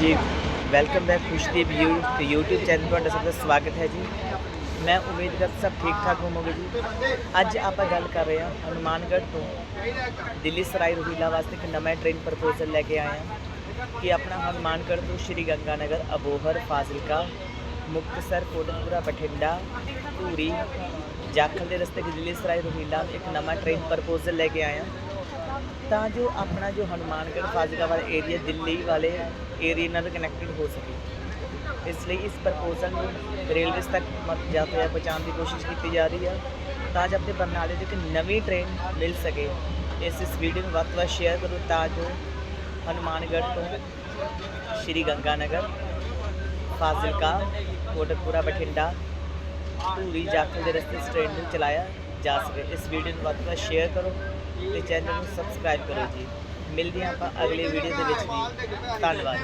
जी welcome back Khushdeep YouTube channel पर सबका स्वागत है जी। मैं उम्मीद करता सब ठीक ठाक होवोगे जी। अज आप गल कर रहे हैं हनुमानगढ़ तो दिल्ली सराय रोहिला वास्ते एक नवा ट्रेन प्रपोजल लैके आए हैं कि अपना हनुमानगढ़ तो श्रीगंगानगर अबोहर फाजिलका मुक्तसर कोटकपुरा बठिंडा धूरी जाखल के रस्ते दिल्ली सराय रोहिला एक नवा ट्रेन प्रपोजल लैके आए हैं ਤਾਂ जो अपना जो हनुमानगढ़ फाजिलका वाला एरिया दिल्ली वाले एरिया नाल कनैक्टेड हो सके। इसलिए इस प्रपोजल में रेलवेज तक यातायात पहुँचाने की कोशिश की जा रही है ताकि अपने बरनाले एक नवी ट्रेन मिल सके। इस वीडियो में वक्त वक्त शेयर करो ताकि हनुमानगढ़ तो श्री गंगानगर फाजिलका कोटकपुरा बठिंडा धूरी जाखल के रस्ते इस ट्रेन को चलाया जा सके। इस वीडियो में वक्त वक्त शेयर करो तो चैनल को सबसक्राइब करो जी। मिलते हैं आप अगले वीडियो के धन्यवाद।